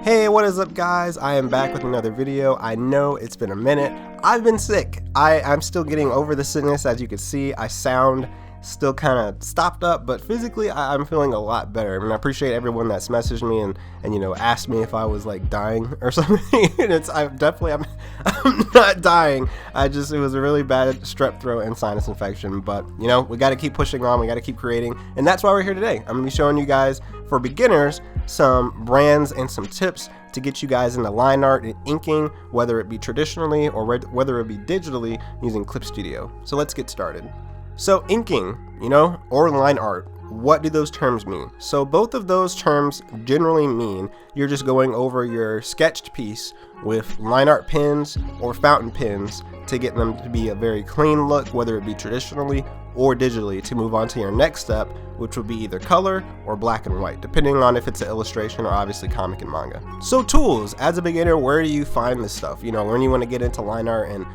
Hey, what is up guys? I am back with another video. I know it's been a minute. I've been sick. I'm still getting over the sickness. As you can see, I sound still kind of stopped up, but physically I'm feeling a lot better. I mean, I appreciate everyone that's messaged me and you know, asked me if I was like dying or something. And I'm not dying. It was a really bad strep throat and sinus infection, but you know, we got to keep pushing on. We got to keep creating, and that's why we're here today. I'm gonna be showing you guys, for beginners, some brands and some tips to get you guys into line art and inking, whether it be traditionally or whether it be digitally using Clip Studio. So let's get started. So inking, you know, or line art, what do those terms mean? So both of those terms generally mean you're just going over your sketched piece with line art pens or fountain pens to get them to be a very clean look, whether it be traditionally or digitally, to move on to your next step, which would be either color or black and white, depending on if it's an illustration or obviously comic and manga. So tools, as a beginner, where do you find this stuff? You know, when you want to get into line art and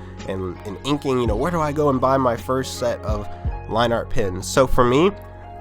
inking, you know, where do I go and buy my first set of line art pens? So for me,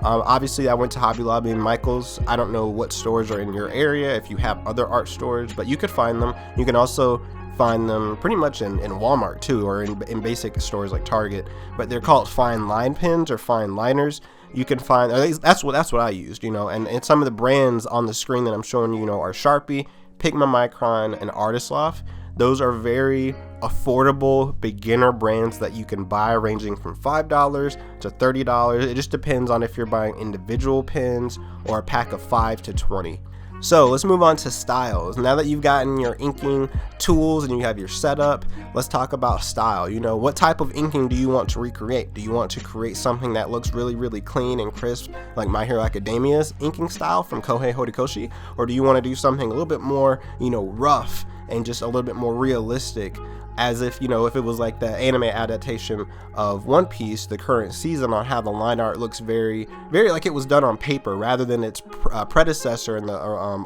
obviously I went to Hobby Lobby and Michael's. I don't know what stores are in your area, if you have other art stores, but you could find them. You can also find them pretty much in Walmart too, or in basic stores like Target, but they're called fine line pens or fine liners. You can find, that's what I used, you know, and some of the brands on the screen that I'm showing you, are Sharpie, Pigma Micron, and Artisloff. Those are very affordable beginner brands that you can buy, ranging from $5 to $30. It just depends on if you're buying individual pens or a pack of 5 to 20. So let's move on to styles. Now that you've gotten your inking tools and you have your setup, let's talk about style. You know, what type of inking do you want to recreate? Do you want to create something that looks really, really clean and crisp, like My Hero Academia's inking style from Kohei Horikoshi? Or do you want to do something a little bit more, you know, rough and just a little bit more realistic, as if, you know, if it was like the anime adaptation of One Piece, the current season, on how the line art looks very, very like it was done on paper, rather than its predecessor in the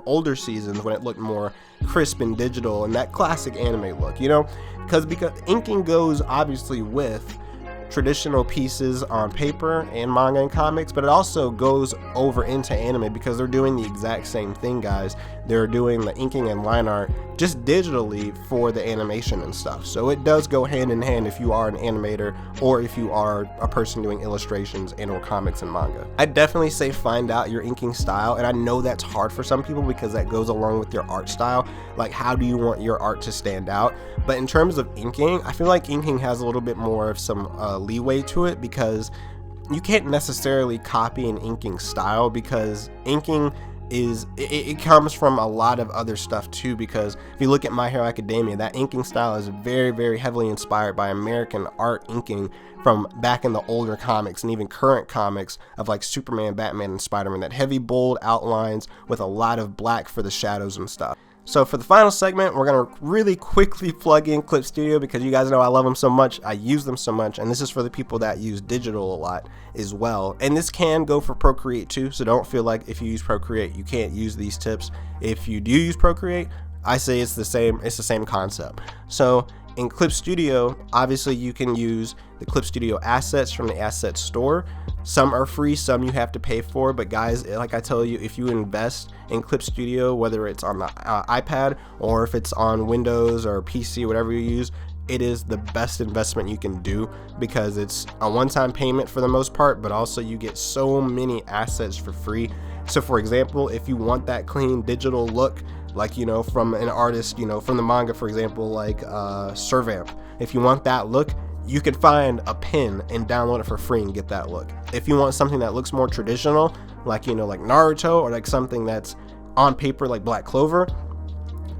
older seasons when it looked more crisp and digital and that classic anime look, you know, because inking goes obviously with traditional pieces on paper and manga and comics, but it also goes over into anime because they're doing the exact same thing, guys. They're doing the inking and line art just digitally for the animation and stuff. So it does go hand in hand if you are an animator or if you are a person doing illustrations and or comics and manga. I definitely say find out your inking style, and I know that's hard for some people because that goes along with your art style. Like, how do you want your art to stand out? But in terms of inking, I feel like inking has a little bit more of some leeway to it, because you can't necessarily copy an inking style, because inking it comes from a lot of other stuff too. Because if you look at My Hero Academia, that inking style is very, very heavily inspired by American art inking from back in the older comics and even current comics of like Superman, Batman, and Spider-Man. That heavy, bold outlines with a lot of black for the shadows and stuff. So for the final segment, we're going to really quickly plug in Clip Studio, because you guys know I love them so much, I use them so much, and this is for the people that use digital a lot as well. And this can go for Procreate too, so don't feel like if you use Procreate you can't use these tips. If you do use Procreate, I say it's the same concept. So in Clip Studio, obviously you can use the Clip Studio assets from the asset store. Some are free, some you have to pay for, but guys, like I tell you, if you invest in Clip Studio, whether it's on the iPad or if it's on Windows or PC, whatever you use, it is the best investment you can do, because it's a one-time payment for the most part, but also you get so many assets for free. So for example, if you want that clean digital look, like, you know, from an artist, you know, from the manga, for example, like Servamp, if you want that look, you could find a pen and download it for free and get that look. If you want something that looks more traditional, like, you know, like Naruto, or like something that's on paper like Black Clover,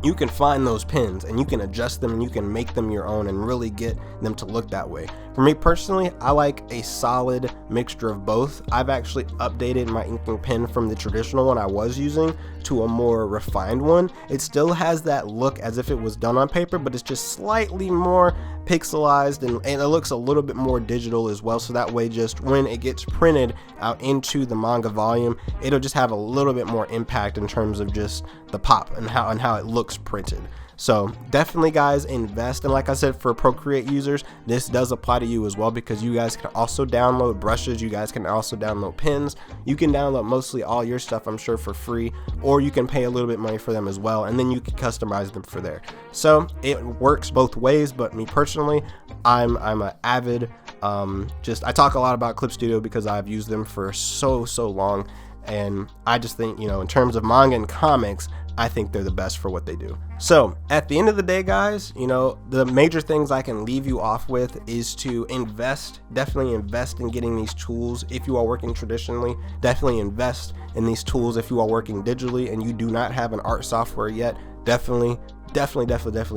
you can find those pins and you can adjust them and you can make them your own and really get them to look that way. For me personally, I like a solid mixture of both. I've actually updated my inking pen from the traditional one I was using to a more refined one. It still has that look as if it was done on paper, but it's just slightly more pixelized and it looks a little bit more digital as well. So that way, just when it gets printed out into the manga volume, it'll just have a little bit more impact in terms of just the pop and how it looks printed. So definitely guys, invest. And like I said, for Procreate users, this does apply to you as well, because you guys can also download brushes, you guys can also download pins, you can download mostly all your stuff, I'm sure, for free, or you can pay a little bit money for them as well, and then you can customize them for there. So it works both ways. But me personally, I'm an avid I talk a lot about Clip Studio because I've used them for so long, and I just think, you know, in terms of manga and comics, I think they're the best for what they do. So at the end of the day, guys, you know, the major things I can leave you off with is to invest. Definitely invest in getting these tools. If you are working traditionally, definitely invest in these tools. If you are working digitally and you do not have an art software yet, definitely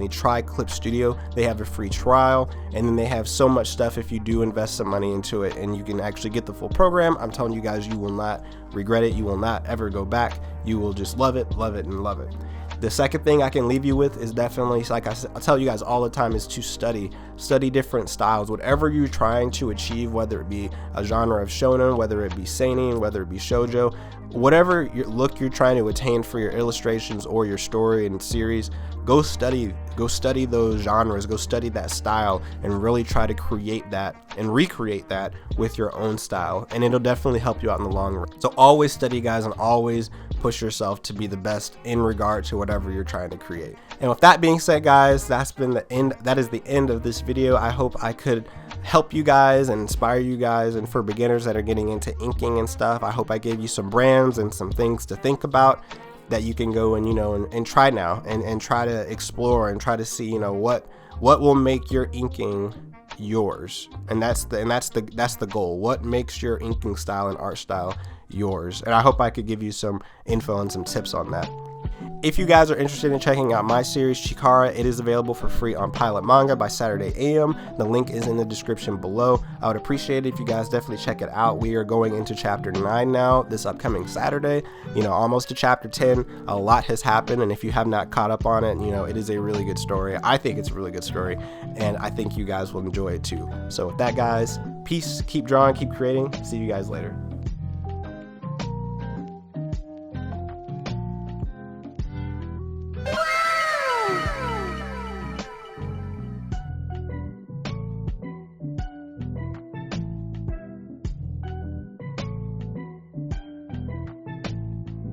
try Clip Studio. They have a free trial, and then they have so much stuff if you do invest some money into it, and you can actually get the full program. I'm telling you guys, you will not regret it. You will not ever go back. You will just love it, and love it. The second thing I can leave you with is definitely, like I tell you guys all the time, is to study different styles. Whatever you're trying to achieve, whether it be a genre of shonen, whether it be seinen, whether it be shoujo, whatever look you're trying to attain for your illustrations or your story and series, go study those genres, go study that style, and really try to create that and recreate that with your own style, and it'll definitely help you out in the long run. So always study, guys, and always push yourself to be the best in regard to whatever you're trying to create. And with that being said, guys, that is the end of this video. I hope I could help you guys and inspire you guys, and for beginners that are getting into inking and stuff, I hope I gave you some brands and some things to think about that you can go and, you know, and try now, and try to explore and try to see, you know, what will make your inking yours. And that's the goal. What makes your inking style and art style yours? And I hope I could give you some info and some tips on that. If you guys are interested in checking out my series, Chikara, it is available for free on Pilot Manga by Saturday AM. The link is in the description below. I would appreciate it if you guys definitely check it out. We are going into chapter 9 now, this upcoming Saturday. You know, almost to chapter 10. A lot has happened, and if you have not caught up on it, you know, it is a really good story. I think it's a really good story, and I think you guys will enjoy it too. So with that, guys, peace, keep drawing, keep creating. See you guys later.